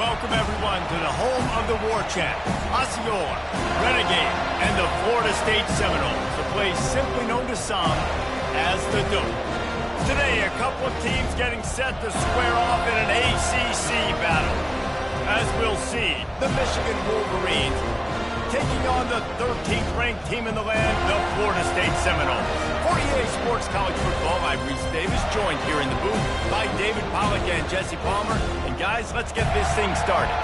Welcome, everyone, to the home of the War Chant, Osceola, Renegade, and the Florida State Seminoles, a place simply known to some as the Dope. Today, a couple of teams getting set to square off in an ACC battle. As we'll see, the Michigan Wolverines taking on the 13th-ranked team in the land, the Florida State Seminoles. For EA Sports College Football, I'm Reese Davis, joined here in the booth by David Pollack and Jesse Palmer. And guys, let's get this thing started.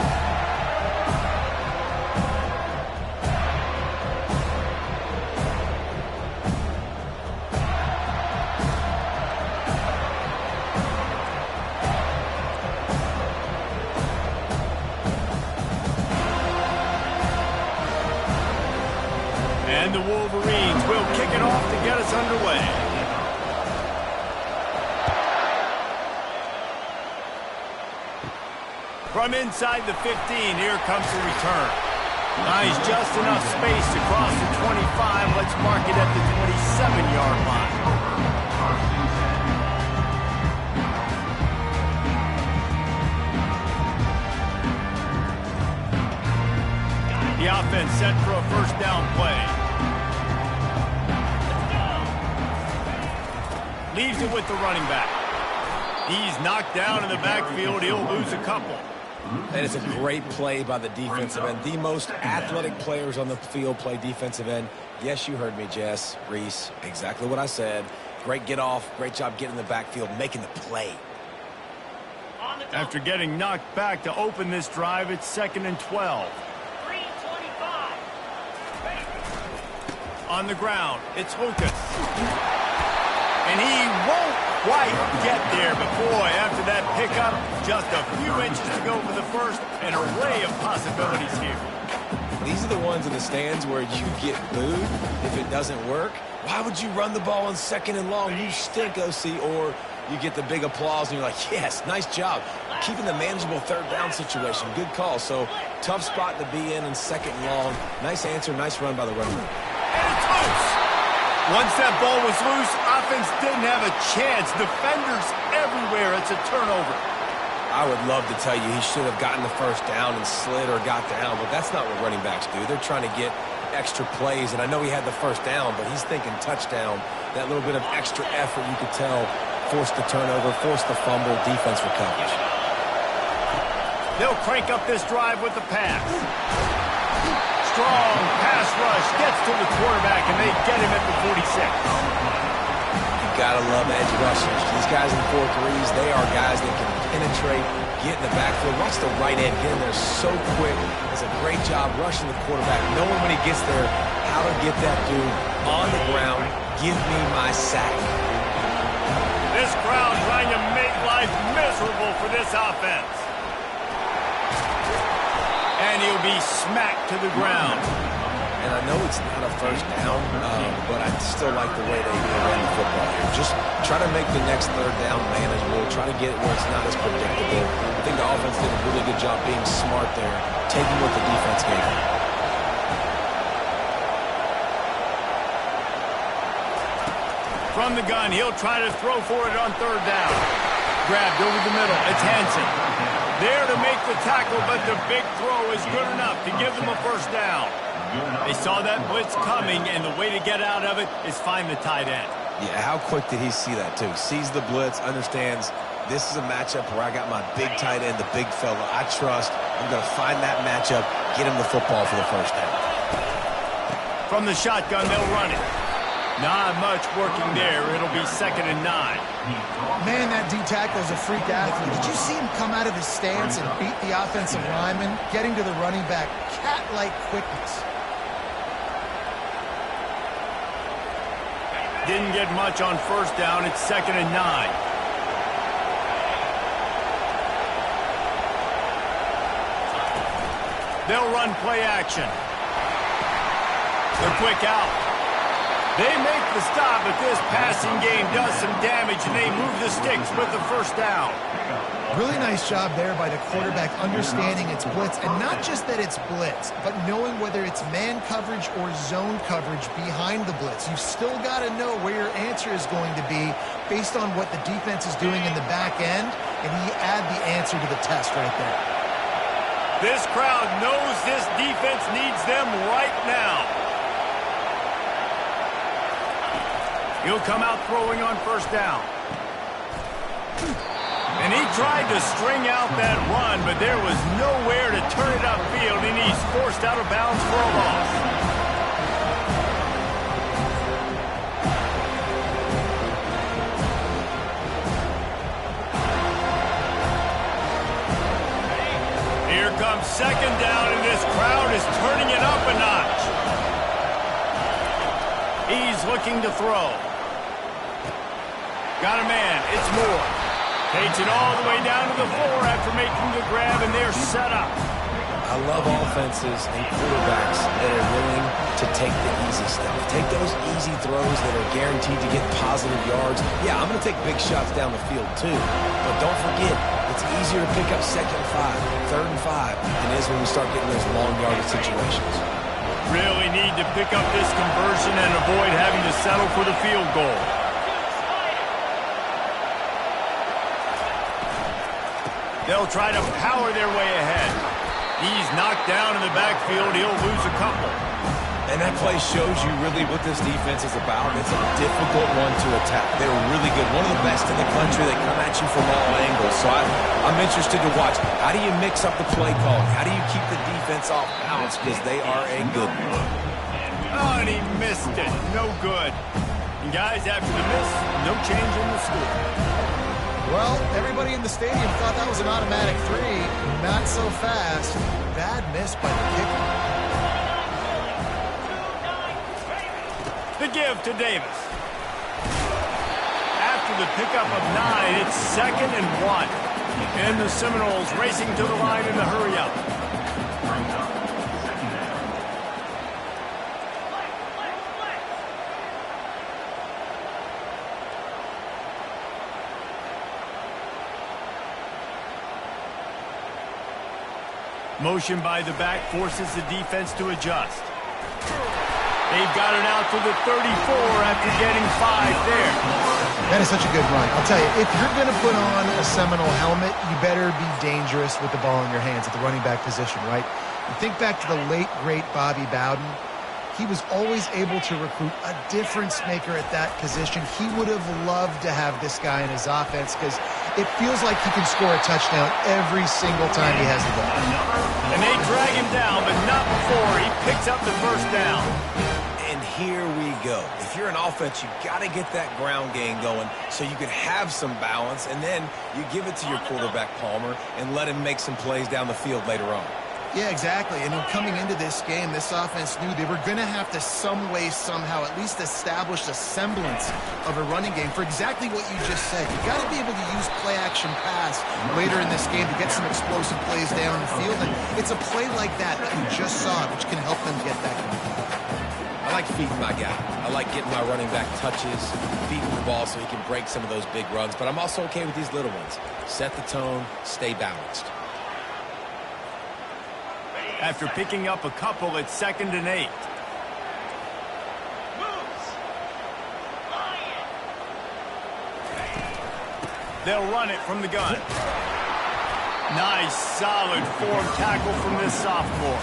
And the Wolverines will kick it off to get us underway. From inside the 15, here comes the return. Nice, just enough space to cross the 25. Let's mark it at the 27-yard line. The offense set for a first down play. Leaves it with the running back. He's knocked down in the backfield. He'll lose a couple. That is a great play by the defensive end. The most athletic players on the field play defensive end. Yes, you heard me, Jess, Reese. Exactly what I said. Great get off. Great job getting in the backfield, making the play. After getting knocked back to open this drive, it's 2nd and 12. On the ground, it's Lucas. And he won't quite get there, but boy, after that pickup, just a few inches to go for the first, an array of possibilities here. These are the ones in the stands where you get booed if it doesn't work. Why would you run the ball on 2nd and long? You stink, OC. Or you get the big applause and you're like, yes, nice job. Keeping the manageable 3rd down situation. Good call. So tough spot to be in 2nd and long. Nice answer, nice run by the runner. And it's loose. Once that ball was loose, offense didn't have a chance. Defenders everywhere. It's a turnover. I would love to tell you he should have gotten the first down and slid or got down, but that's not what running backs do. They're trying to get extra plays, and I know he had the first down, but he's thinking touchdown. That little bit of extra effort, you could tell, forced the turnover, forced the fumble, defense for coverage. They'll crank up this drive with the pass. Strong pass rush gets to the quarterback, and they get him at the 46. You gotta love edge rushers. These guys in 4-3s, they are guys that can penetrate, get in the backfield. Watch the right end get in there so quick. Does a great job rushing the quarterback, knowing when he gets there how to get that dude on the ground. Give me my sack. This crowd trying to make life miserable for this offense. And he'll be smacked to the ground. And I know it's not a first down, but I still like the way they ran the football here. Just try to make the next 3rd down manageable. Try to get it where it's not as predictable. I think the offense did a really good job being smart there, taking what the defense gave them. From the gun, he'll try to throw for it on 3rd down. Grabbed over the middle. It's Hansen. There to make the tackle, but the big throw is good enough to give them a first down. They saw that blitz coming, and the way to get out of it is find the tight end. Yeah, how quick did he see that, too? Sees the blitz, understands this is a matchup where I got my big tight end, the big fella I trust. I'm going to find that matchup, get him the football for the first down. From the shotgun, they'll run it. Not much working there. It'll be 2nd and 9. Man, that D-tackle is a freak athlete. Did you see him come out of his stance and beat the offensive lineman, getting to the running back? Cat-like quickness. Didn't get much on first down. It's 2nd and 9. They'll run play action. The quick out. They make the stop, but this passing game does some damage, and they move the sticks with the first down. Really nice job there by the quarterback understanding it's blitz, and not just that it's blitz, but knowing whether it's man coverage or zone coverage behind the blitz. You've still got to know where your answer is going to be based on what the defense is doing in the back end, and he add the answer to the test right there. This crowd knows this defense needs them right now. He'll come out throwing on first down. And he tried to string out that run, but there was nowhere to turn it upfield, and he's forced out of bounds for a loss. Here comes second down, and this crowd is turning it up a notch. He's looking to throw. Got a man. It's Moore. Takes it all the way down to the floor after making the grab, and they're set up. I love offenses and quarterbacks that are willing to take the easy stuff. Take those easy throws that are guaranteed to get positive yards. Yeah, I'm going to take big shots down the field too. But don't forget, it's easier to pick up second and 5, third and 5 than it is when we start getting those long yardage situations. Really need to pick up this conversion and avoid having to settle for the field goal. They'll try to power their way ahead. He's knocked down in the backfield. He'll lose a couple. And that play shows you really what this defense is about. It's a difficult one to attack. They're really good. One of the best in the country. They come at you from all angles. So I'm interested to watch. How do you mix up the play calling? How do you keep the defense off balance? Because they are a good one. Oh, and he missed it. No good. And guys, after the miss, no change in the score. Well, everybody in the stadium thought that was an automatic 3. Not so fast. Bad miss by the kicker. The give to Davis. After the pickup of 9, it's 2nd and 1. And the Seminoles racing to the line in the hurry-up. Motion by the back forces the defense to adjust. They've got it out to the 34 after getting 5 there. That is such a good run. I'll tell you, if you're going to put on a Seminole helmet, you better be dangerous with the ball in your hands at the running back position, right? You think back to the late, great Bobby Bowden. He was always able to recruit a difference maker at that position. He would have loved to have this guy in his offense because it feels like he can score a touchdown every single time he has the ball. And they drag him down, but not before he picks up the first down. And here we go. If you're an offense, you got to get that ground game going so you can have some balance, and then you give it to your quarterback, Palmer, and let him make some plays down the field later on. Yeah, exactly. And coming into this game, this offense knew they were going to have to some way, somehow, at least establish a semblance of a running game for exactly what you just said. You got to be able to use play-action pass later in this game to get some explosive plays down the field. And it's a play like that that you just saw, which can help them get that going. I like feeding my guy. I like getting my running back touches, feeding the ball so he can break some of those big runs. But I'm also okay with these little ones. Set the tone, stay balanced. After picking up a couple, it's 2nd and 8. They'll run it from the gun. Nice, solid form tackle from this sophomore.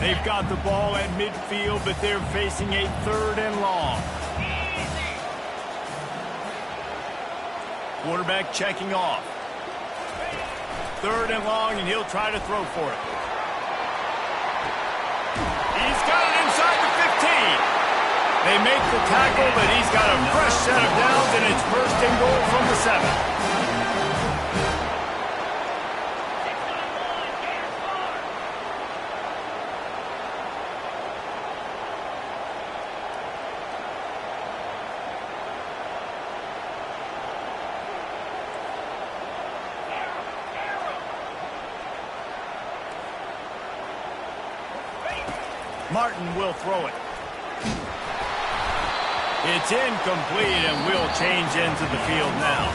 They've got the ball at midfield, but they're facing a 3rd and long. Quarterback checking off. 3rd and long, and he'll try to throw for it. He's got it inside the 15. They make the tackle, but he's got a fresh set of downs, and it's 1st and goal from the 7. Martin will throw it. It's incomplete, and will change into the field now.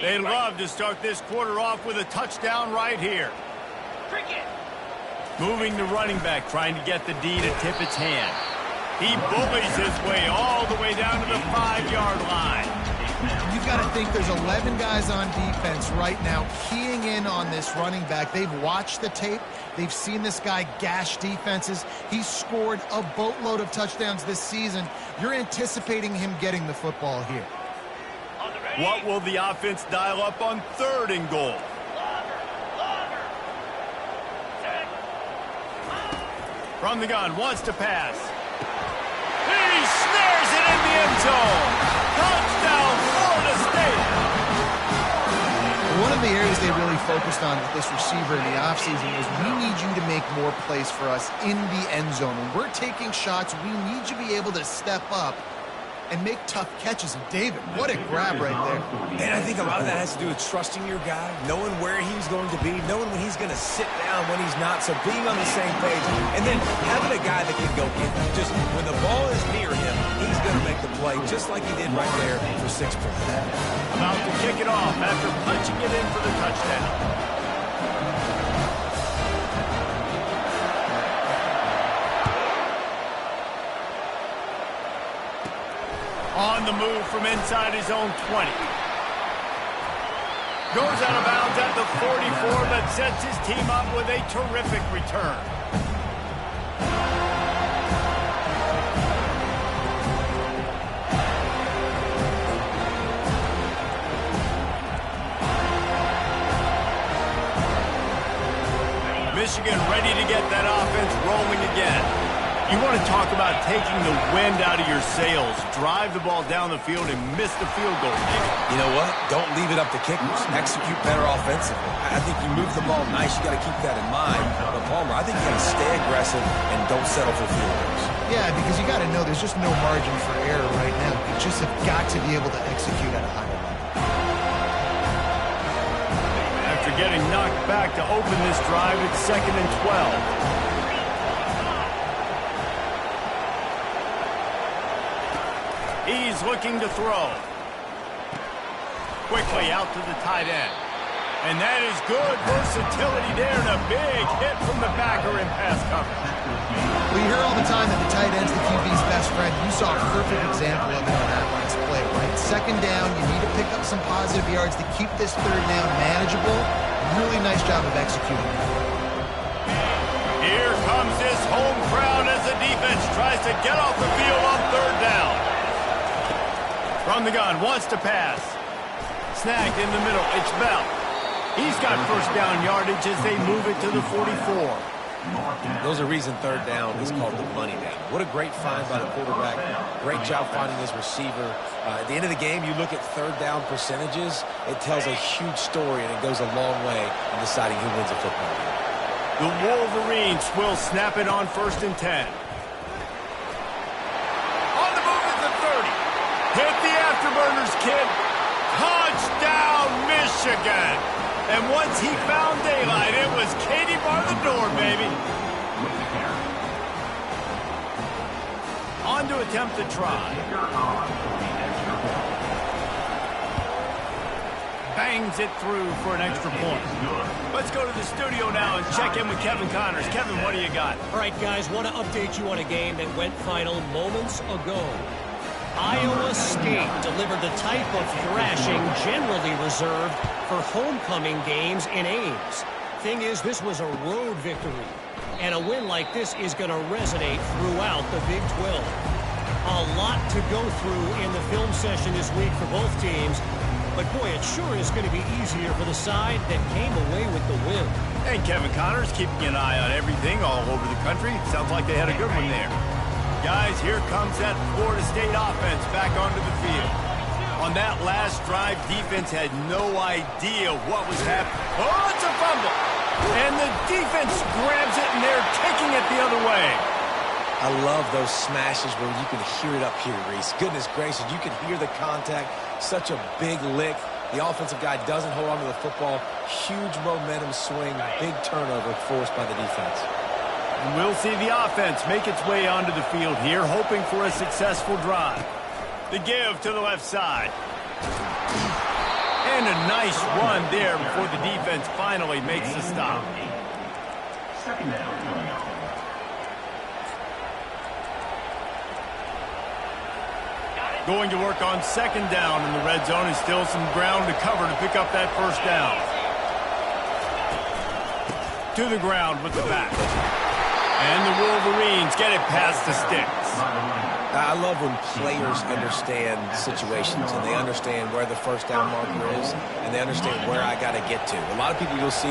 They'd love to start this quarter off with a touchdown right here. Moving the running back, trying to get the D to tip its hand. He bullies his way all the way down to the 5-yard line. You've got to think there's 11 guys on defense right now keying in on this running back. They've watched the tape. They've seen this guy gash defenses. He's scored a boatload of touchdowns this season. You're anticipating him getting the football here. What will the offense dial up on 3rd and goal? From the gun, wants to pass. He snares it in the end zone. Touchdown, Florida State. One of the areas they really focused on with this receiver in the offseason was we need you to make more plays for us in the end zone. When we're taking shots, we need you to be able to step up and make tough catches. And David, what a grab right there. And I think a lot of that has to do with trusting your guy, knowing where he's going to be, knowing when he's going to sit down, when he's not, so being on the same page. And then having a guy that can go get him. Just when the ball is near him, he's going to make the play, just like he did right there for 6 points. About to kick it off after punching it in for the touchdown. On the move from inside his own 20. Goes out of bounds at the 44, but sets his team up with a terrific return. Michigan ready to get that offense rolling again. You want to talk about taking the wind out of your sails. Drive the ball down the field and miss the field goal. You know what? Don't leave it up to kickers. Execute better offensively. I think you move the ball nice. You got to keep that in mind. But Palmer, I think you got to stay aggressive and don't settle for field goals. Yeah, because you got to know there's just no margin for error right now. You just have got to be able to execute at a high level. After getting knocked back to open this drive, it's 2nd and 12. He's looking to throw. Quickly out to the tight end. And that is good versatility there and a big hit from the backer in pass coverage. Well, you hear all the time that the tight end's the QB's best friend. You saw a perfect example of it on that last play, right? 2nd down, you need to pick up some positive yards to keep this 3rd down manageable. Really nice job of executing. Here comes this home crowd as the defense tries to get off the field on 3rd down. From the gun, wants to pass. Snagged in the middle, it's Bell. He's got 1st down yardage as they move it to the 44. There's a reason 3rd down is called the money down. What a great find by the quarterback. Great job finding his receiver. At the end of the game, you look at 3rd down percentages. It tells a huge story, and it goes a long way in deciding who wins a football game. The Wolverines will snap it on 1st and 10. On the move at the 30. Hit the afterburners, kid. Touchdown, Michigan. And once he found daylight, it was Katie bar the door, baby. On to attempt the try. Bangs it through for an extra point. Let's go to the studio now and check in with Kevin Connors. Kevin, what do you got? All right, guys, want to update you on a game that went final moments ago. Iowa State delivered the type of thrashing generally reserved for homecoming games in Ames. Thing is, this was a road victory, and a win like this is going to resonate throughout the Big 12. A lot to go through in the film session this week for both teams, but boy, it sure is going to be easier for the side that came away with the win. And Kevin Connors keeping an eye on everything all over the country. Sounds like they had a good one there. Guys, here comes that Florida State offense back onto the field. On that last drive, defense had no idea what was happening. Oh, it's a fumble. And the defense grabs it, and they're taking it the other way. I love those smashes where you can hear it up here, Reese. Goodness gracious, you can hear the contact. Such a big lick. The offensive guy doesn't hold on to the football. Huge momentum swing, big turnover forced by the defense. And we'll see the offense make its way onto the field here, hoping for a successful drive. The give to the left side. And a nice run there before the defense finally makes the stop. Second down coming up. Going to work on second down in the red zone, and still some ground to cover to pick up that first down. To the ground with the back. And the Wolverines get it past the sticks. I love when players understand situations and they understand where the first down marker is and they understand where I got to get to. A lot of people you'll see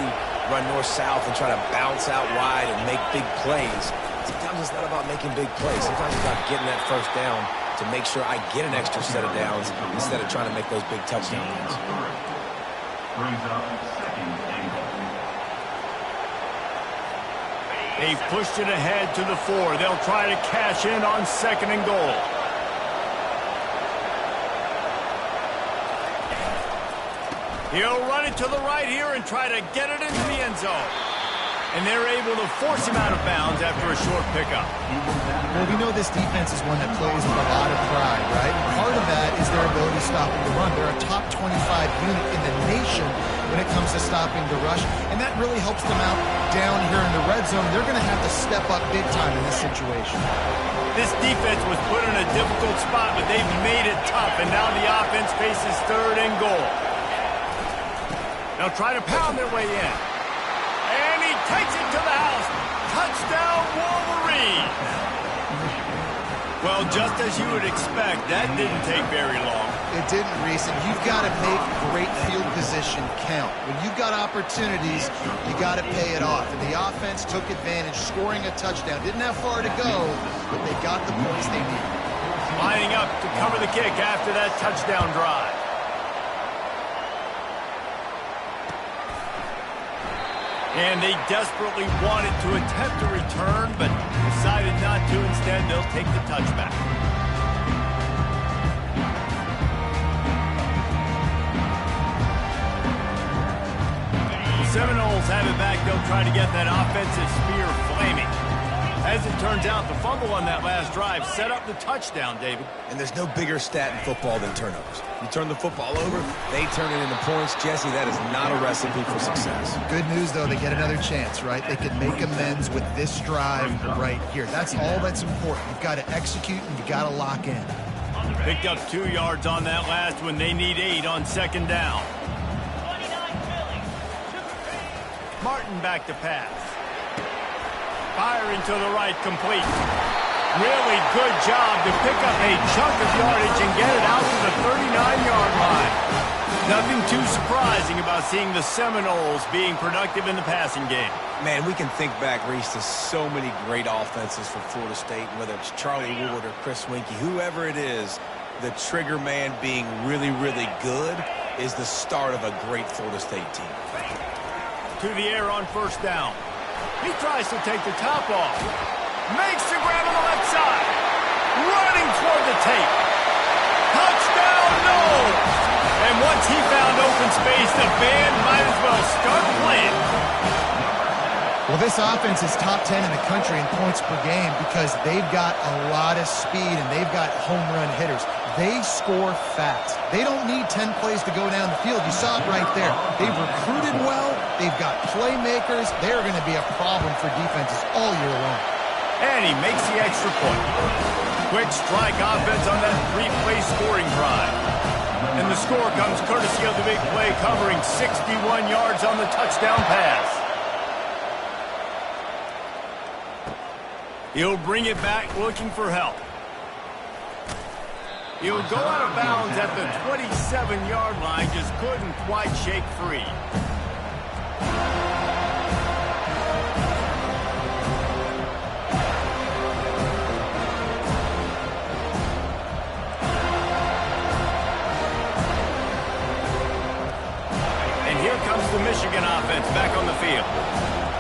run north-south and try to bounce out wide and make big plays. Sometimes it's not about making big plays. Sometimes it's about getting that first down to make sure I get an extra set of downs instead of trying to make those big touchdown runs. Brings up second and goal. They've pushed it ahead to the 4. They'll try to cash in on second and goal. He'll run it to the right here and try to get it into the end zone. And they're able to force him out of bounds after a short pickup. Well, we know this defense is one that plays with a lot of pride, right? Part of that is their ability to stop the run. They're a top 25 unit in the nation when it comes to stopping the rush, and that really helps them out down here in the red zone. They're going to have to step up big time in this situation. This defense was put in a difficult spot, but they've made it tough, and now the offense faces third and goal. They'll try to pound their way in. And he takes it to the house. Touchdown, Wolverines! Well, just as you would expect, that didn't take very long. It didn't, Reese, and you've got to make great field position count. When you've got opportunities, you got to pay it off. And the offense took advantage, scoring a touchdown. Didn't have far to go, but they got the points they needed. Lining up to cover the kick after that touchdown drive. And they desperately wanted to attempt a return, but decided not to. Instead, they'll take the touchback. The Seminoles have it back. They'll try to get that offensive spear flaming. As it turns out, the fumble on that last drive set up the touchdown, David. And there's no bigger stat in football than turnovers. You turn the football over, they turn it into points. Jesse, that is not a recipe for success. Good news, though, they get another chance, right? They can make amends with this drive right here. That's all that's important. You've got to execute and you've got to lock in. Picked up 2 yards on that last one. They need 8 on second down. Martin back to pass. Firing to the right, complete. Really good job to pick up a chunk of yardage and get it out to the 39-yard line. Nothing too surprising about seeing the Seminoles being productive in the passing game. Man, we can think back, Reese, to so many great offenses for Florida State, whether it's Charlie Wood or Chris Winkie, whoever it is, the trigger man being really, really good is the start of a great Florida State team. To the air on first down. He tries to take the top off. Makes the grab on the left side. Running toward the tape. Touchdown, no! And once he found open space, the band might as well start playing. Well, this offense is top 10 in the country in points per game because they've got a lot of speed and they've got home run hitters. They score fast. They don't need 10 plays to go down the field. You saw it right there. They've recruited well. They've got playmakers. They're going to be a problem for defenses all year long. And he makes the extra point. Quick strike offense on that 3-play scoring drive. And the score comes courtesy of the big play covering 61 yards on the touchdown pass. He'll bring it back looking for help. He'll go out of bounds at the 27-yard line, just couldn't quite shake free. And here comes the Michigan offense back on the field.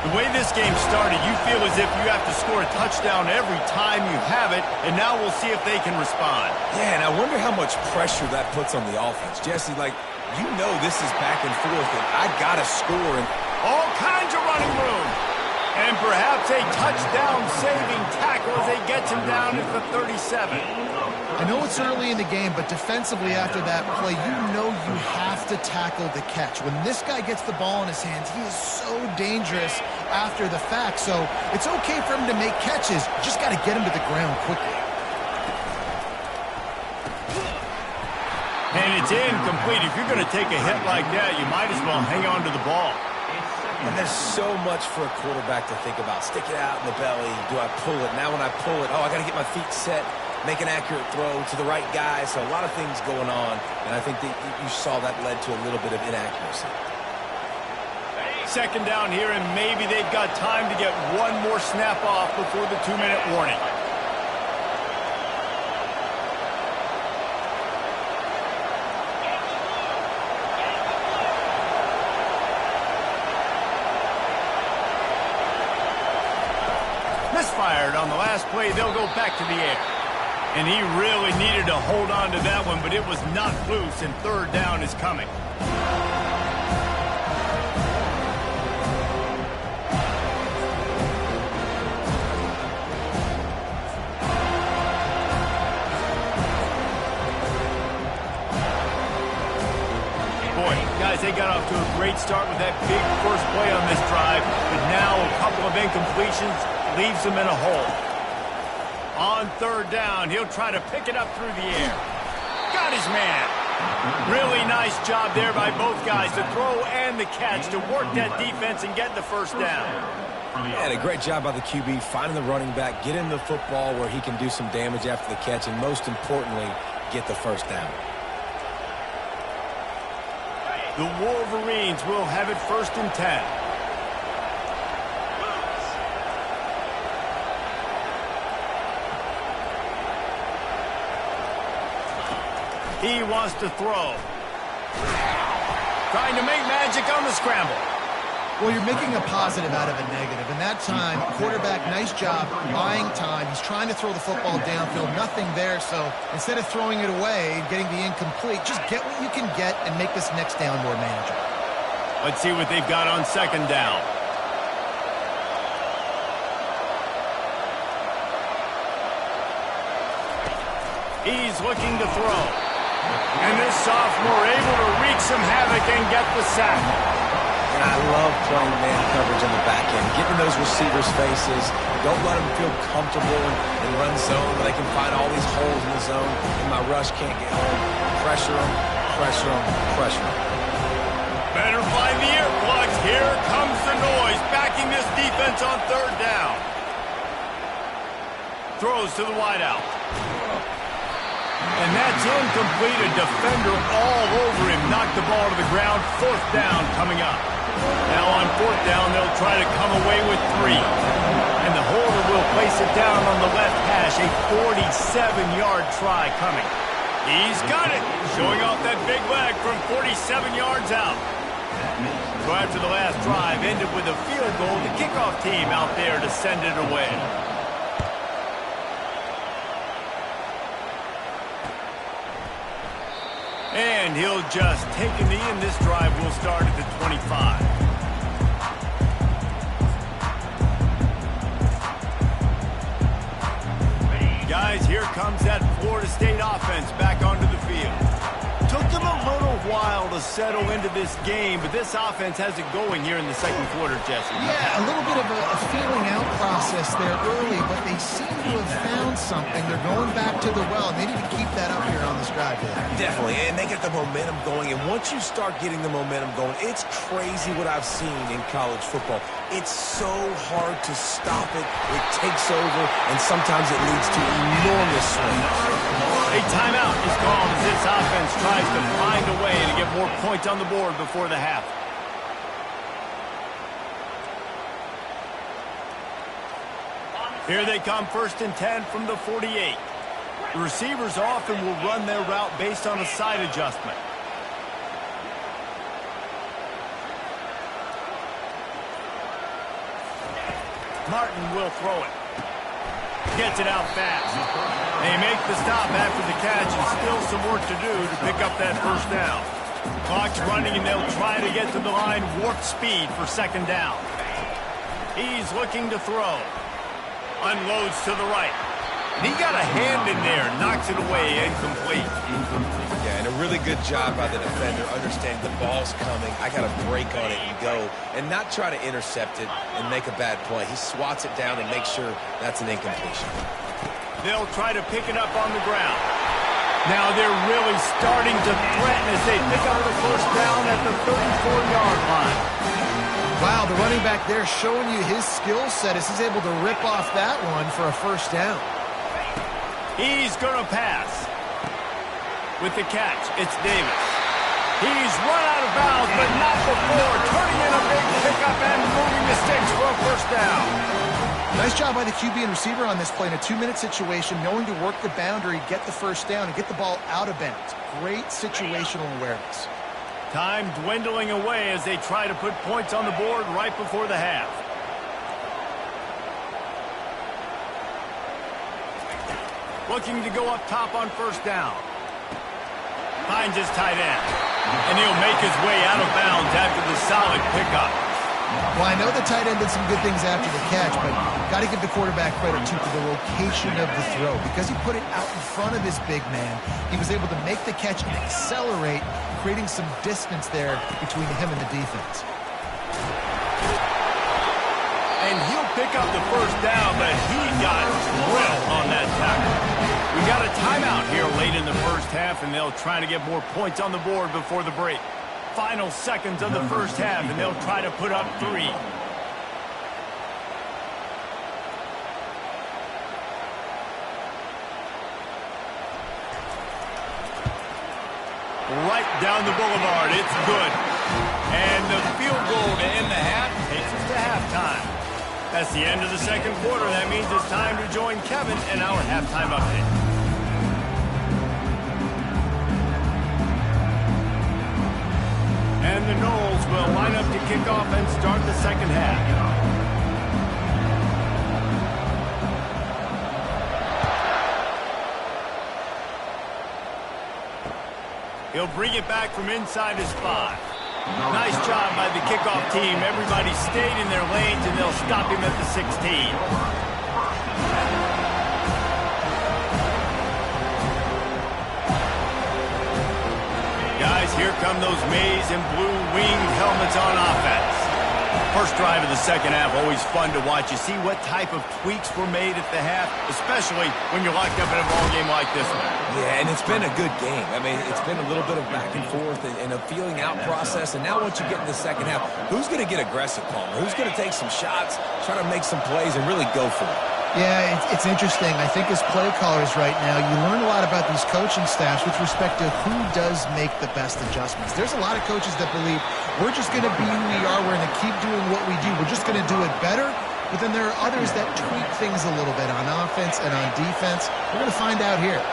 The way this game started, you feel as if you have to score a touchdown every time you have it, and now we'll see if they can respond. Yeah, and I wonder how much pressure that puts on the offense. Jesse, like, you know this is back and forth, and I got to score. And all kinds of running room. And perhaps a touchdown-saving tackle as they get him down at the 37. I know it's early in the game, but defensively after that play, you know you have have to tackle the catch. When this guy gets the ball in his hands, he is so dangerous after the fact. So it's okay for him to make catches. You just got to get him to the ground quickly. And it's incomplete. If you're going to take a hit like that, you might as well hang on to the ball. And there's so much for a quarterback to think about. Stick it out in the belly. Do I pull it? Now when I pull it, I got to get my feet set, make an accurate throw to the right guy. So a lot of things going on, and I think that you saw that led to a little bit of inaccuracy. Second down here, and maybe they've got time to get one more snap off before the 2-minute warning. Misfired on the last play. They'll go back to the air. And he really needed to hold on to that one, but it was not loose, and third down is coming. Boy, guys, they got off to a great start with that big first play on this drive, but now a couple of incompletions leaves him in a hole. On third down, he'll try to pick it up through the air. Got his man. Really nice job there by both guys, the throw and the catch, to work that defense and get the first down. And a great job by the QB, finding the running back, getting the football where he can do some damage after the catch, and most importantly, get the first down. The Wolverines will have it 1st and 10. He wants to throw. Trying to make magic on the scramble. Well, you're making a positive out of a negative. And that time, quarterback, nice job, buying time. He's trying to throw the football downfield. Nothing there. So instead of throwing it away and getting the incomplete, just get what you can get and make this next down more manageable. Let's see what they've got on second down. He's looking to throw. And this sophomore able to wreak some havoc and get the sack. And I love playing man coverage on the back end, getting those receivers' faces. Don't let them feel comfortable and run zone where they can find all these holes in the zone, and my rush can't get home. Pressure them, pressure them, pressure them. Better find the earplugs. Here comes the noise, backing this defense on third down. Throws to the wideout. And that's incomplete. A defender all over him. Knocked the ball to the ground. 4th down coming up. Now on 4th down, they'll try to come away with 3. And the holder will place it down on the left hash. A 47-yard try coming. He's got it. Showing off that big leg from 47 yards out. So after the last drive ended with a field goal, the kickoff team out there to send it away. And he'll just take a knee, and this drive will start at the 25. Guys, here comes that Florida State offense back onto the field. Took them a little while to settle into this game, but this offense has it going here in the second quarter, Jesse. Yeah, a little bit of a feeling out process there early, but they seem to have found something. They're going back to the well, and they need to keep that up here on this drive. Definitely, and they get the momentum going, and once you start getting the momentum going, it's crazy what I've seen in college football. It's so hard to stop it. It takes over, and sometimes it leads to enormous swings. A timeout is called as this offense tries to find a way to get more points on the board before the half. Here they come, 1st and 10 from the 48. The receivers often will run their route based on a side adjustment. Martin will throw it. Gets it out fast. They make the stop after the catch, and still some work to do to pick up that first down. Clock's running, and they'll try to get to the line warp speed for 2nd down. He's looking to throw. Unloads to the right. And he got a hand in there, knocks it away, incomplete. Yeah, and a really good job by the defender, understanding the ball's coming. I got to break on it and go, and not try to intercept it and make a bad play. He swats it down and makes sure that's an incompletion. They'll try to pick it up on the ground. Now they're really starting to threaten as they pick up the first down at the 34-yard line. Wow, the running back there showing you his skill set as he's able to rip off that one for a first down. He's going to pass. With the catch, it's Davis. He's run out of bounds, but not before. Turning in a big pickup and moving the sticks for a first down. Nice job by the QB and receiver on this play in a 2-minute situation, knowing to work the boundary, get the first down, and get the ball out of bounds. Great situational awareness. Time dwindling away as they try to put points on the board right before the half. Looking to go up top on first down. Finds his tight end. And he'll make his way out of bounds after the solid pickup. Well, I know the tight end did some good things after the catch, but got to give the quarterback credit, too, for the location of the throw. Because he put it out in front of his big man, he was able to make the catch and accelerate, creating some distance there between him and the defense. And he'll pick up the first down, but he got drilled on that tackle. We got a timeout here late in the first half, and they'll try to get more points on the board before the break. Final seconds of the first half, and they'll try to put up 3. Right down the boulevard, it's good. And the field goal to end the half takes us to halftime. That's the end of the second quarter. That means it's time to join Kevin in our halftime update. And the Knowles will line up to kick off and start the second half. He'll bring it back from inside his 5. Nice job by the kickoff team. Everybody stayed in their lanes, and they'll stop him at the 16. Guys, here come those maize and blue winged helmets on offense. First drive of the second half, always fun to watch. You see what type of tweaks were made at the half, especially when you're locked up in a ball game like this one. Yeah, and it's been a good game. I mean, it's been a little bit of back and forth and a feeling out process. And now once you get in the second half, who's going to get aggressive, Palmer? Who's going to take some shots, try to make some plays, and really go for it? Yeah, it's interesting. I think as play callers right now, you learn a lot about these coaching staffs with respect to who does make the best adjustments. There's a lot of coaches that believe we're just going to be who we are. We're going to keep doing what we do. We're just going to do it better. But then there are others that tweak things a little bit on offense and on defense. We're going to find out here.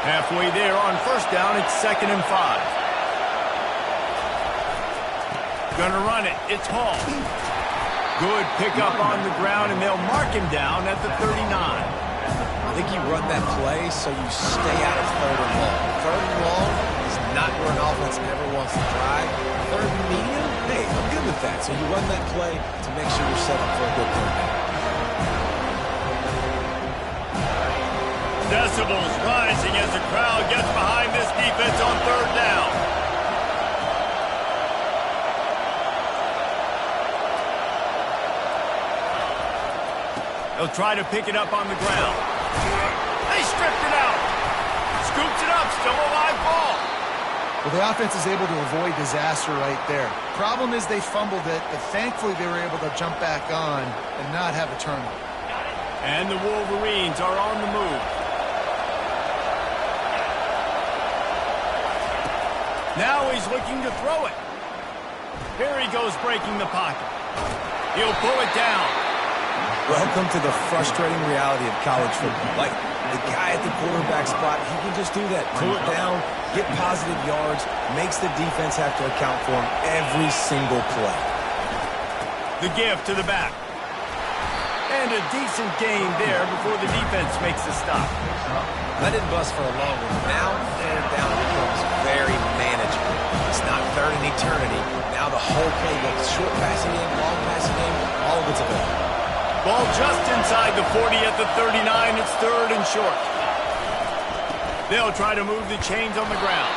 Halfway there on first down, it's 2nd and 5. Gonna run it. It's Hall. Good pickup on the ground, and they'll mark him down at the 39. I think you run that play so you stay out of 3rd and long. 3rd and long is not where an offense ever wants to drive. 3rd and medium, hey, I'm good with that. So you run that play to make sure you're set up for a good 3rd down. Decibels rising as the crowd gets behind this defense on 3rd down. They'll try to pick it up on the ground. They stripped it out. Scoops it up. Still a live ball. Well, the offense is able to avoid disaster right there. Problem is they fumbled it, but thankfully they were able to jump back on and not have a turnover. And the Wolverines are on the move. Now he's looking to throw it. Here he goes breaking the pocket. He'll pull it down. Welcome to the frustrating reality of college football. Like, the guy at the quarterback spot, he can just do that. Pull it down, get positive yards, makes the defense have to account for him every single play. The give to the back. And a decent gain there before the defense makes the stop. That didn't bust for a long one. Now, 3rd down becomes very manageable. It's not 3rd and eternity. Now the whole playbook, short passing game, long passing game, all of it's available. Ball just inside the 40 at the 39. It's third and short. They'll try to move the chains on the ground.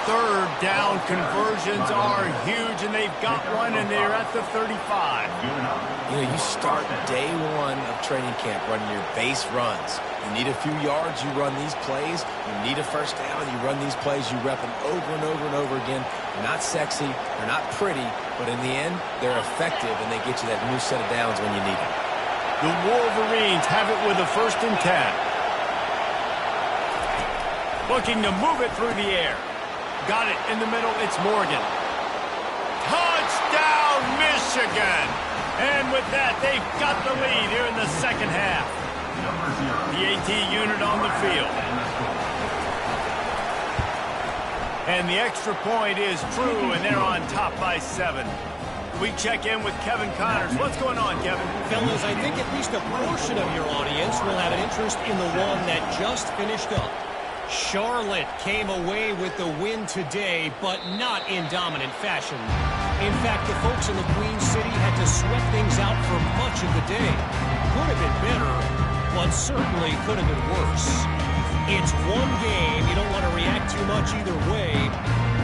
Third down conversions are huge, and they've got one, and they're at the 35. You know, you start day one of training camp running your base runs. You need a few yards, you run these plays. You need a first down, you run these plays. You rep them over and over and over again. They're not sexy, they're not pretty, but in the end, they're effective, and they get you that new set of downs when you need them. The Wolverines have it with a 1st and 10. Looking to move it through the air. Got it in the middle. It's Morgan. Touchdown, Michigan! And with that, they've got the lead here in the second half. The AT unit on the field. And the extra point is true, and they're on top by 7. We check in with Kevin Connors. What's going on, Kevin? Fellas, I think at least a portion of your audience will have an interest in the one that just finished up. Charlotte came away with the win today, but not in dominant fashion. In fact, the folks in the Queen City had to sweat things out for much of the day. Could have been better, but certainly could have been worse. It's one game. You don't want to react too much either way,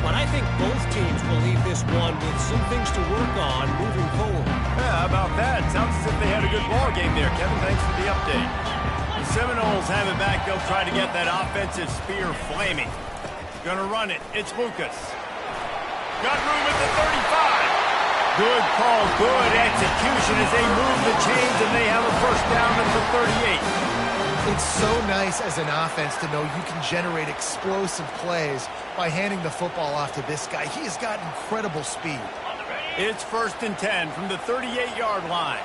but I think both teams will leave this one with some things to work on moving forward. Yeah, how about that? Sounds as if they had a good ball game there. Kevin, thanks for the update. The Seminoles have it back. They'll try to get that offensive spear flaming. Gonna run it. It's Lucas. Got room at the 35. Good call, good execution as they move the chains, and they have a first down at the 38. It's so nice as an offense to know you can generate explosive plays by handing the football off to this guy. He has got incredible speed. It's 1st and 10 from the 38-yard line.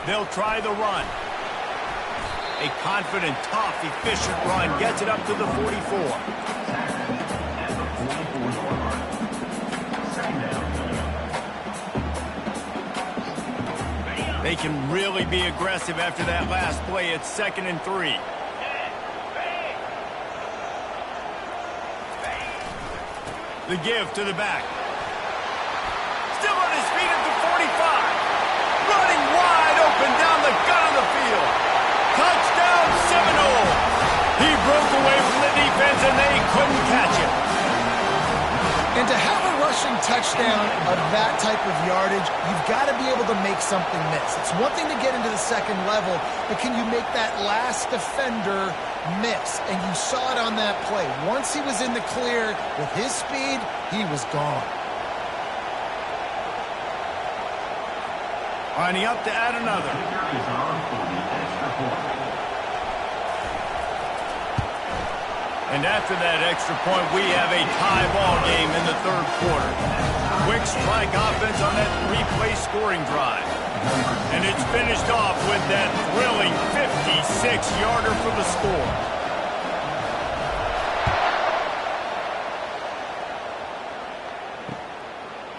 They'll try the run. A confident, tough, efficient run gets it up to the 44. They can really be aggressive after that last play. It's 2nd and 3. The give to the back. Still on his feet at the 45. Running wide open down the gut of the field. Touchdown, Seminole. He broke away from the defense, and they couldn't catch him. And to have a rushing touchdown of that type of yardage, you've got to be able to make something miss. It's one thing to get into the second level, but can you make that last defender miss? And you saw it on that play. Once he was in the clear with his speed, he was gone. Lining up to add another. And after that extra point, we have a tie ball game in the 3rd quarter. Quick strike offense on that 3-play scoring drive. And it's finished off with that thrilling 56-yarder for the score.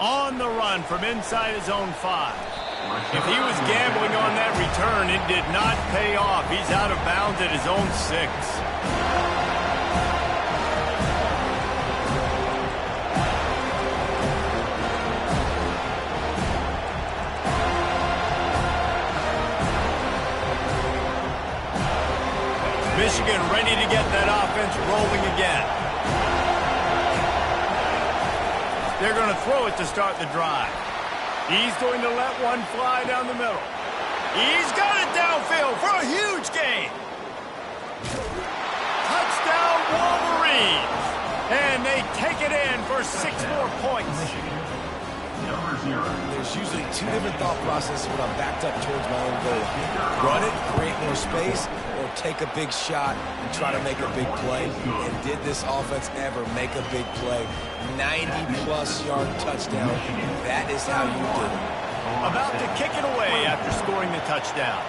On the run from inside his own 5. If he was gambling on that return, it did not pay off. He's out of bounds at his own 6. Michigan ready to get that offense rolling again. They're going to throw it to start the drive. He's going to let one fly down the middle. He's got it downfield for a huge gain. Touchdown, Wolverines. And they take it in for 6 more points. There's usually 2 different thought processes when I'm backed up towards my own goal. Run it, create more space, or take a big shot and try to make a big play. And did this offense ever make a big play? 90-plus yard touchdown. That is how you do it. About to kick it away after scoring the touchdown.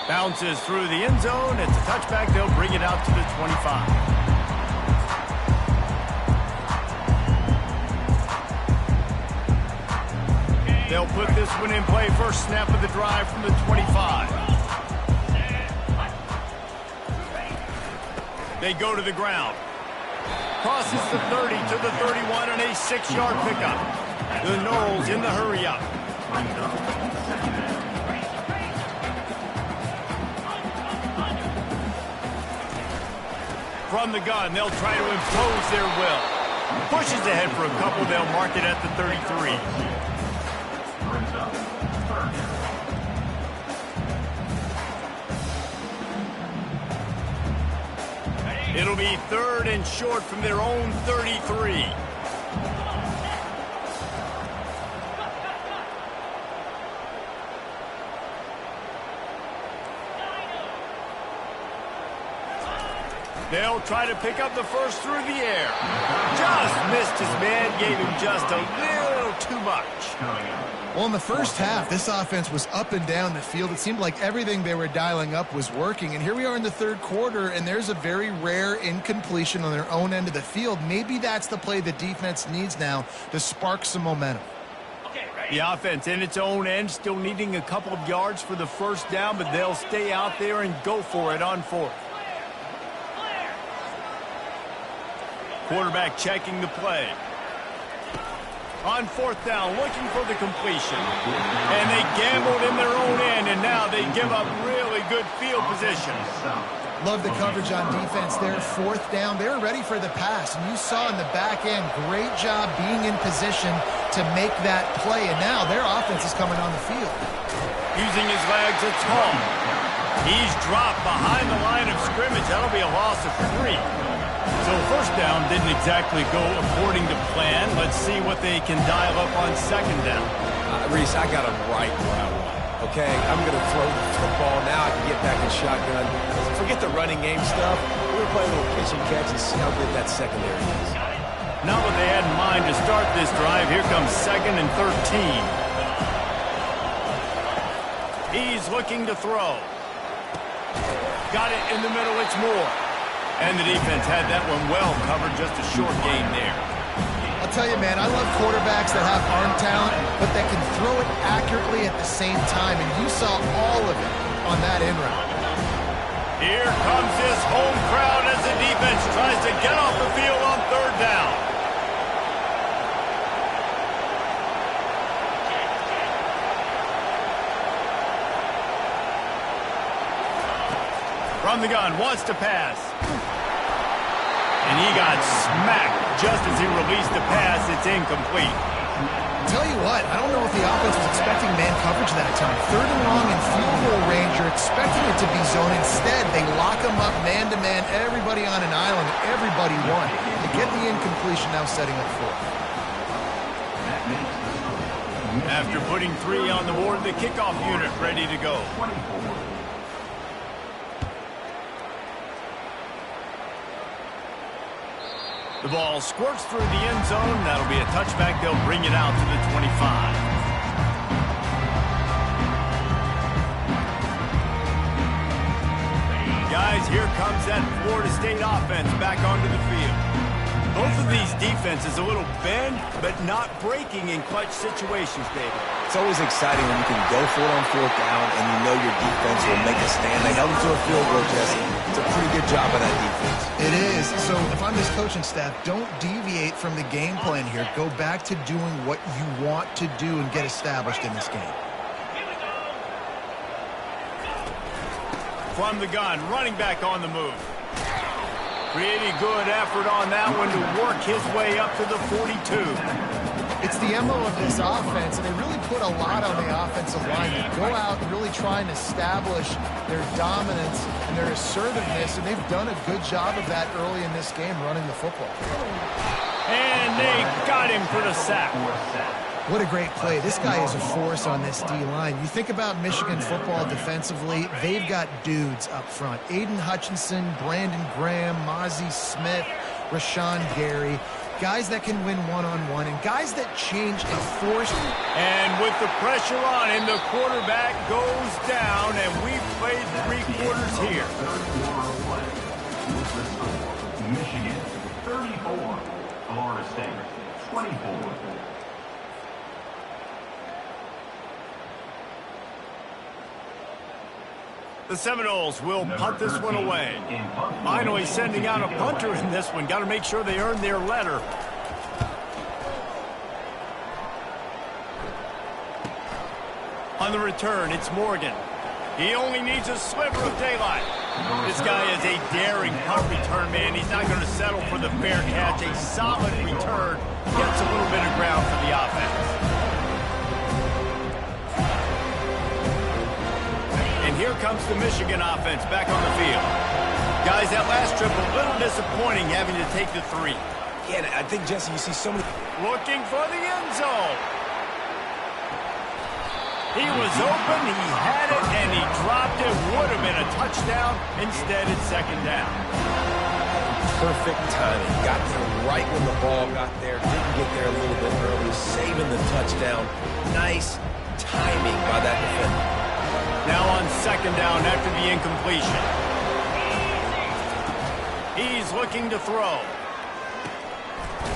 Bounces through the end zone. It's a touchback. They'll bring it out to the 25. They'll put this one in play. First snap of the drive from the 25. They go to the ground. Crosses the 30 to the 31 and a 6-yard pickup. The Noles in the hurry-up. From the gun, they'll try to impose their will. Pushes ahead for a couple. They'll mark it at the 33. It'll be 3rd and short from their own 33. They'll try to pick up the first through the air. Just missed his man, gave him just a little too much. Well, in the first half, this offense was up and down the field. It seemed like everything they were dialing up was working. And here we are in the third quarter, and there's a very rare incompletion on their own end of the field. Maybe that's the play the defense needs now to spark some momentum. The offense in its own end, still needing a couple of yards for the first down, but they'll stay out there and go for it on 4th. Quarterback checking the play. On 4th down, looking for the completion. And they gambled in their own end, and now they give up really good field position. Love the coverage on defense there. 4th down, they were ready for the pass. And you saw in the back end, great job being in position to make that play. And now their offense is coming on the field. Using his legs, it's Hall. He's dropped behind the line of scrimmage. That'll be a loss of 3. So 1st down didn't exactly go according to plan. Let's see what they can dial up on 2nd down. Reese, I got him right where I want. Okay, I'm going to throw the football. Now I can get back in shotgun. Forget the running game stuff. We're going to play a little pitch and catch and see how good that secondary is. Not what they had in mind to start this drive. Here comes 2nd and 13. He's looking to throw. Got it in the middle. It's Moore. And the defense had that one well covered, just a short gain there. I'll tell you, man, I love quarterbacks that have arm talent, but that can throw it accurately at the same time, and you saw all of it on that in route. Here comes his home crowd as the defense tries to get off the field on 3rd down. From the gun, wants to pass. And he got smacked just as he released the pass. It's incomplete. Tell you what, I don't know if the offense was expecting man coverage that time. 3rd and long in field goal range, you're expecting it to be zone. Instead, they lock him up man-to-man, everybody on an island, everybody won. They get the incompletion, now setting up 4th. After putting 3 on the board, the kickoff unit ready to go. The ball squirts through the end zone. That'll be a touchback. They'll bring it out to the 25. Guys, here comes that Florida State offense back onto the field. Both of these defenses a little bend, but not breaking in clutch situations, David. It's always exciting when you can go for it on 4th down and you know your defense will make a stand. They held them to a field goal, Jesse. It's a pretty good job by that defense. It is. So if I'm this coaching staff, don't deviate from the game plan here. Go back to doing what you want to do and get established in this game. From the gun, running back on the move. Pretty good effort on that one to work his way up to the 42. It's the MO of this offense, and they really put a lot on the offensive line. They go out and really try and establish their dominance and their assertiveness, and they've done a good job of that early in this game, running the football. And they got him for the sack. What a great play. This guy is a force on this D-line. You think about Michigan football defensively, they've got dudes up front. Aiden Hutchinson, Brandon Graham, Mozzie Smith, Rashawn Gary. Guys that can win one-on-one and guys that change and force. And with the pressure on him, the quarterback goes down, and we've played 3 quarters here. Michigan 34, Florida State 24. The Seminoles will punt this one away. Finally sending out a punter in this one. Got to make sure they earn their letter. On the return, it's Morgan. He only needs a sliver of daylight. This guy is a daring punt return man. He's not going to settle for the fair catch. A solid return. Gets a little bit of ground for the offense. And here comes the Michigan offense back on the field. Guys, that last trip a little disappointing having to take the 3. Yeah, I think, Jesse, you see so many... Looking for the end zone. He was open, he had it, and he dropped it. Would have been a touchdown. Instead, it's second down. Perfect timing. Got there right when the ball got there. Didn't get there a little bit early. Saving the touchdown. Nice timing by that defender. Now on second down after the incompletion. He's looking to throw.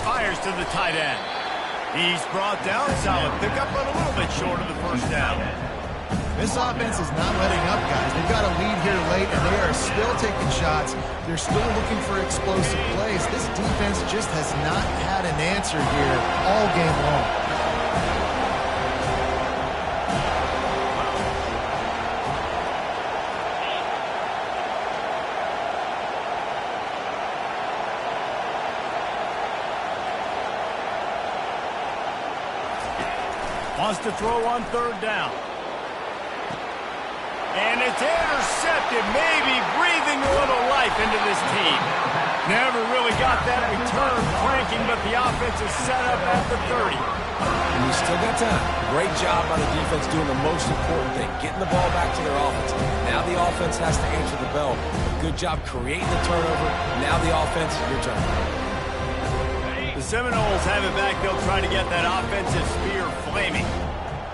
Fires to the tight end. He's brought down. Solid pickup, but a little bit short of the first down. This offense is not letting up, guys. They've got a lead here late, and they are still taking shots. They're still looking for explosive plays. This defense just has not had an answer here all game long. Wants to throw on third down. And it's intercepted, maybe breathing a little life into this team. Never really got that return cranking, but the offense is set up at the 30. And we still got time. Great job by the defense doing the most important thing, getting the ball back to their offense. Now the offense has to answer the bell. Good job creating the turnover. Now the offense, your turn. The Seminoles have it back. They'll try to get that offensive spear flaming.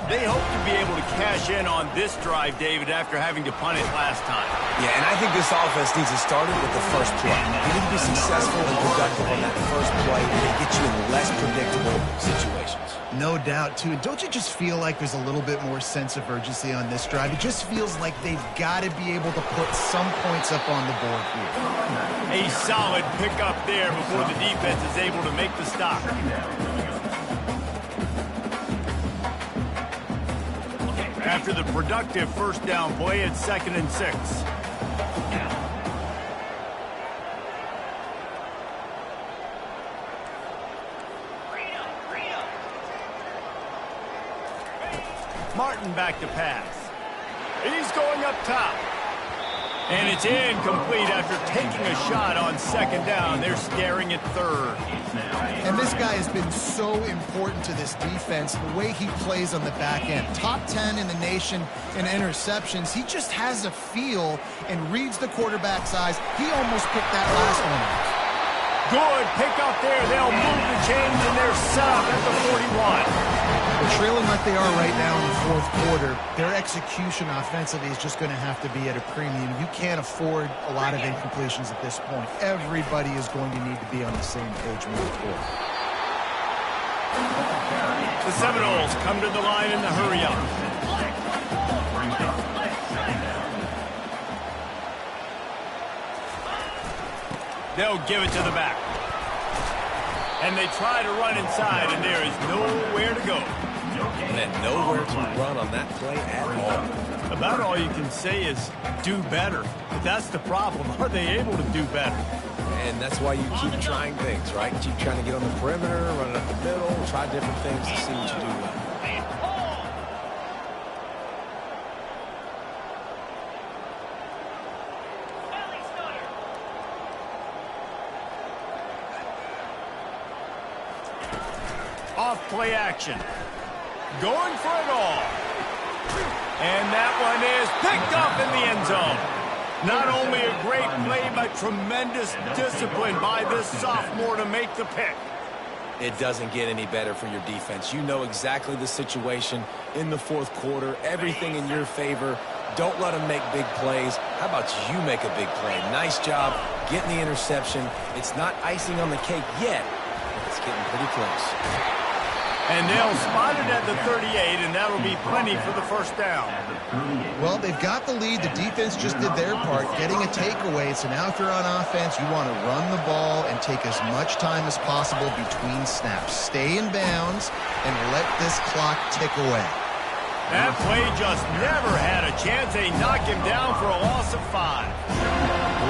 They hope to be able to cash in on this drive, David, after having to punt it last time. Yeah, and I think this offense needs to start it with the first play. You need to be successful and productive on that first play to get you in less predictable situations. No doubt, too. Don't you just feel like there's a little bit more sense of urgency on this drive? It just feels like they've got to be able to put some points up on the board here. A solid pickup there before the defense is able to make the stop. After the productive first down play, it's 2nd and 6. Martin back to pass. He's going up top. And it's incomplete after taking a shot on second down. They're staring at third. And this guy has been so important to this defense, the way he plays on the back end. Top 10 in the nation in interceptions. He just has a feel and reads the quarterback's eyes. He almost picked that last one. Good pick up there. They'll move the chains, and they're set up at the 41. They're trailing like they are right now in the fourth quarter. Their execution offensively is just going to have to be at a premium. You can't afford a lot of incompletions at this point. Everybody is going to need to be on the same page moving forward. The Seminoles come to the line in the hurry-up. They'll give it to the back. And they try to run inside, and there is nowhere to go. And nowhere to run on that play at all. About all you can say is do better. But that's the problem. Are they able to do better? And that's why you keep trying things, right? Keep trying to get on the perimeter, run it up the middle, try different things to see what you do well. Off play action. Going for it all. And that one is picked up in the end zone. Not only a great play, but tremendous discipline by this sophomore to make the pick. It doesn't get any better for your defense. You know exactly the situation in the fourth quarter. Everything in your favor. Don't let them make big plays. How about you make a big play? Nice job getting the interception. It's not icing on the cake yet, but it's getting pretty close. And they'll spot it at the 38, and that'll be plenty for the first down. Well, they've got the lead. The defense just did their part, getting a takeaway. So now if you're on offense, you want to run the ball and take as much time as possible between snaps. Stay in bounds and let this clock tick away. That play just never had a chance. They knock him down for a loss of 5.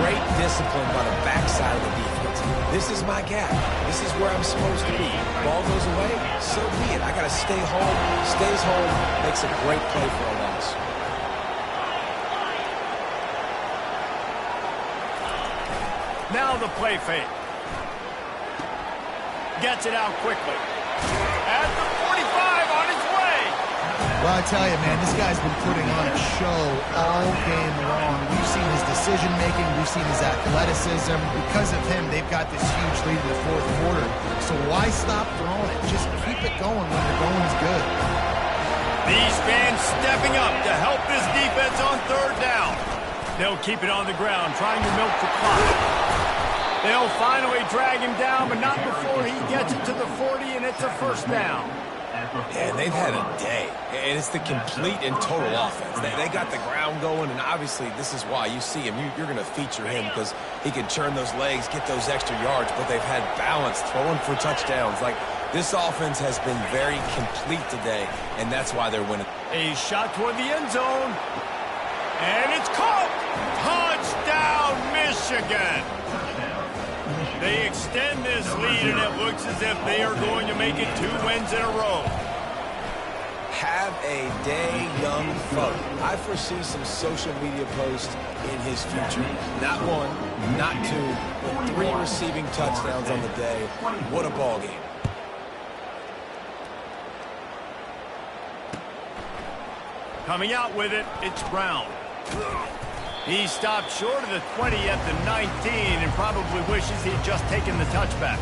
Great discipline by the backside of the defense. This is my gap. This is where I'm supposed to be. Ball goes away, so be it. I got to stay home. Stays home, makes a great play for a loss. Now the play fake. Gets it out quickly. At the 45, on his way. Well, I tell you, man, this guy's been putting on a show all game long. We've seen his decision-making. We've seen his athleticism. Because of him, they've got this huge lead in the fourth quarter. So why stop throwing it? Just keep it going when the going's good. These fans stepping up to help this defense on third down. They'll keep it on the ground, trying to milk the clock. They'll finally drag him down, but not before he gets it to the 40, and it's a first down. Yeah, they've had a day, and it's the complete and total offense. They got the ground going, and obviously this is why you see him. You're going to feature him because he can churn those legs, get those extra yards, but they've had balance, throwing for touchdowns. Like, this offense has been very complete today, and that's why they're winning. A shot toward the end zone, and it's caught! Touchdown, Michigan! They extend this lead, and it looks as if they are going to make it 2 wins in a row. Have a day, young folk. I foresee some social media posts in his future. Not 1, not 2, but 3 receiving touchdowns on the day. What a ball game. Coming out with it, it's Brown. He stopped short of the 20 at the 19 and probably wishes he'd just taken the touchback.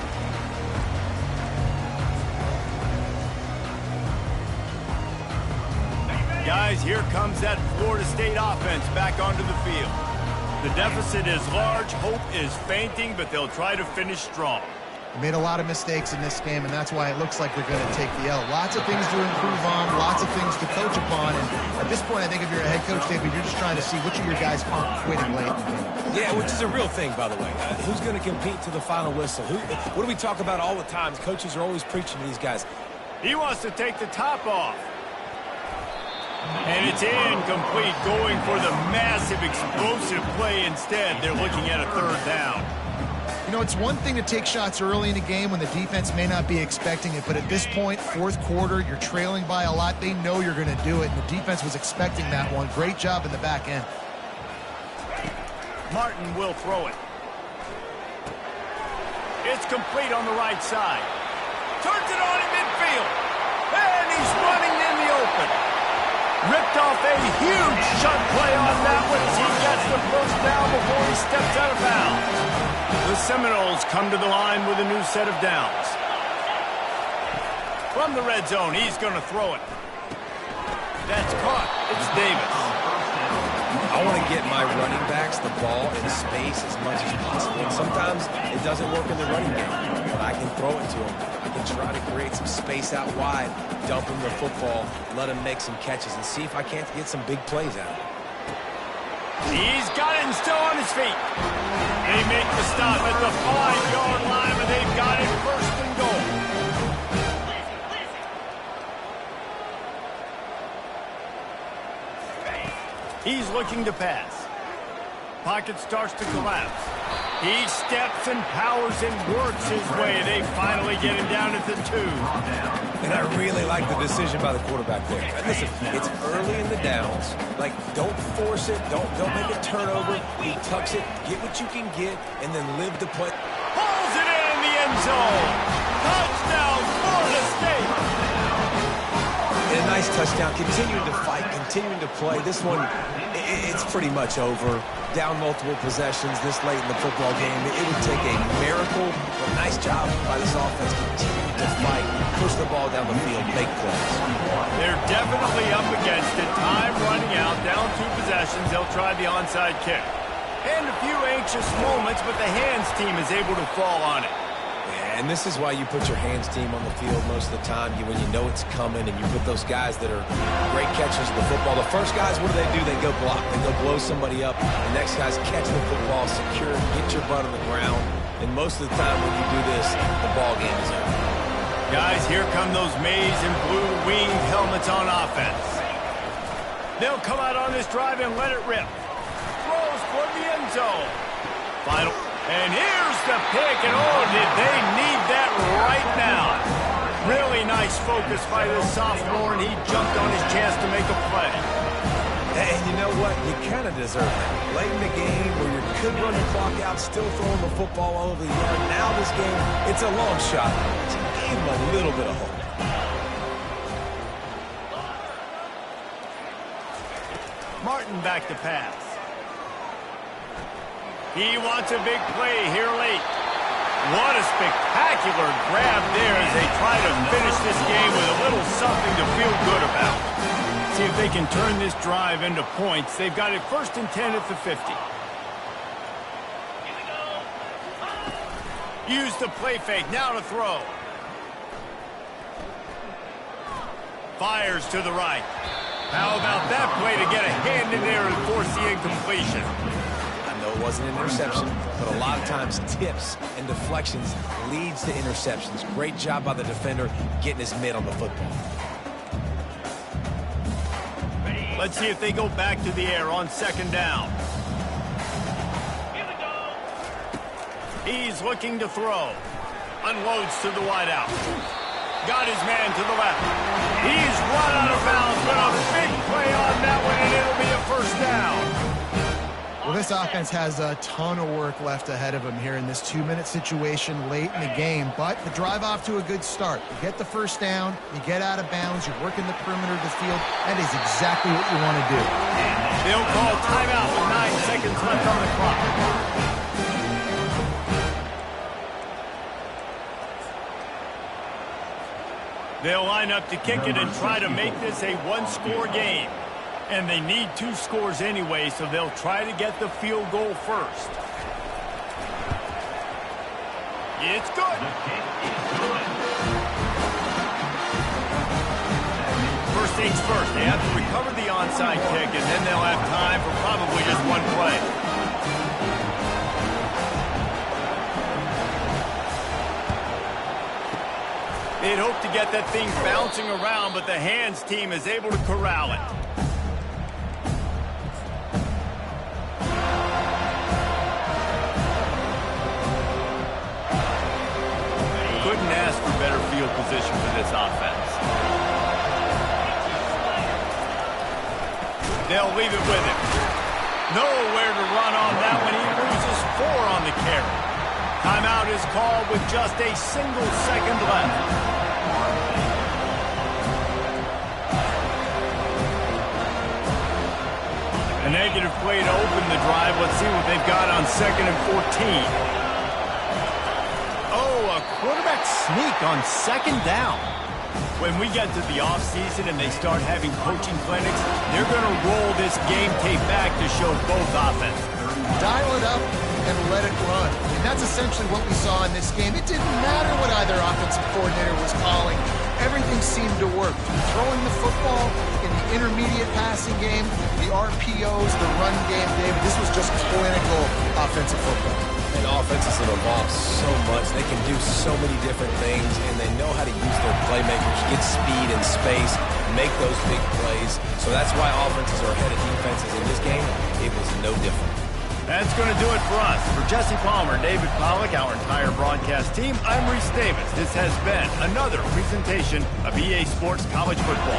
Guys, here comes that Florida State offense back onto the field. The deficit is large, hope is fainting, but they'll try to finish strong. They made a lot of mistakes in this game, and that's why it looks like they're going to take the L. Lots of things to improve on, lots of things to coach upon, and at this point, I think if you're a head coach, David, you're just trying to see which of your guys aren't quitting late in the game. Yeah, which is a real thing, by the way. Who's going to compete to the final whistle? What do we talk about all the time? Coaches are always preaching to these guys. He wants to take the top off. And it's incomplete, going for the massive, explosive play instead. They're looking at a third down. You know, it's one thing to take shots early in a game when the defense may not be expecting it, but at this point, fourth quarter, you're trailing by a lot. They know you're going to do it, and the defense was expecting that one. Great job in the back end. Martin will throw it. It's complete on the right side. Turns it on in midfield. And he's running in the open. Ripped off a huge shot play on that one as he gets the first down before he steps out of bounds. The Seminoles come to the line with a new set of downs. From the red zone, he's going to throw it. That's caught. It's Davis. I want to get my running backs the ball in space as much as possible. And sometimes it doesn't work in the running game, but I can throw it to him. I can try to create some space out wide, dump him the football, let him make some catches, and see if I can't get some big plays out of it. He's got it and still on his feet. They make the stop at the 5-yard line, and they've got it first and goal. He's looking to pass. Pocket starts to collapse. He steps and powers and works his way. They finally get him down at the 2. And I really like the decision by the quarterback there. Listen, it's early in the downs. Like, don't force it. Don't make a turnover. He tucks it, get what you can get, and then live the play. Pulls it in the end zone. Touchdown, Florida State. And a nice touchdown. Continuing to fight, continuing to play. This one, it's pretty much over. Down multiple possessions this late in the football game. It would take a miracle, but nice job by this offense. Continuing to fight, push the ball down the field, make plays. They're definitely up against it. Time running out, down 2 possessions. They'll try the onside kick. And a few anxious moments, but the hands team is able to fall on it. Yeah, and this is why you put your hands team on the field most of the time. When you know it's coming, and you put those guys that are great catchers of the football. The first guys, what do? They go block. They go blow somebody up. The next guys catch the football, secure it, get your butt on the ground. And most of the time when you do this, the ball game is over. Guys, here come those maize and blue winged helmets on offense. They'll come out on this drive and let it rip. Throws for the end zone. Final. And here's the pick, and oh, did they need that right now. Really nice focus by this sophomore, and he jumped on his chance to make a play. And you know what? You kind of deserve that. Late in the game where you could run the clock out, still throwing the football all over the yard. Now this game, it's a long shot. It gave him a little bit of hope. Martin back to pass. He wants a big play here late. What a spectacular grab there as they try to finish this game with a little something to feel good about. See if they can turn this drive into points. They've got it 1st and 10 at the 50. Use the play fake. Now to throw. Fires to the right. How about that play to get a hand in there and force the incompletion? I know it wasn't an interception, but a lot of times tips and deflections leads to interceptions. Great job by the defender getting his mitt on the football. Let's see if they go back to the air on 2nd down. He's looking to throw. Unloads to the wideout. Got his man to the left. He's run out of bounds, but a big play on that one, and it'll be a 1st down. Well, this offense has a ton of work left ahead of them here in this 2-minute situation late in the game, but the drive off to a good start. You get the 1st down, you get out of bounds, you're working the perimeter of the field. That is exactly what you want to do. They'll call timeout with 9 seconds left on the clock. They'll line up to kick it and try to make this a 1-score game. And they need 2 scores anyway, so they'll try to get the field goal first. It's good. First things first, they have to recover the onside kick, and then they'll have time for probably just one play. They'd hope to get that thing bouncing around, but the hands team is able to corral it. Couldn't ask for better field position for this offense. They'll leave it with him. Nowhere to run on that one. He loses 4 on the carry. Timeout is called with just a single second left. A negative play to open the drive. Let's see what they've got on 2nd and 14. A quarterback sneak on 2nd down. When we get to the offseason and they start having coaching clinics, they're going to roll this game tape back to show both offenses. Dial it up and let it run. And that's essentially what we saw in this game. It didn't matter what either offensive coordinator was calling. Everything seemed to work. Throwing the football in the intermediate passing game, the RPOs, the run game, David, this was just clinical offensive football. And offenses have evolved so much. They can do so many different things, and they know how to use their playmakers, get speed and space, make those big plays. So that's why offenses are ahead of defenses in this game. It was no different. That's going to do it for us. For Jesse Palmer, David Pollack, our entire broadcast team, I'm Reese Davis. This has been another presentation of EA Sports College Football.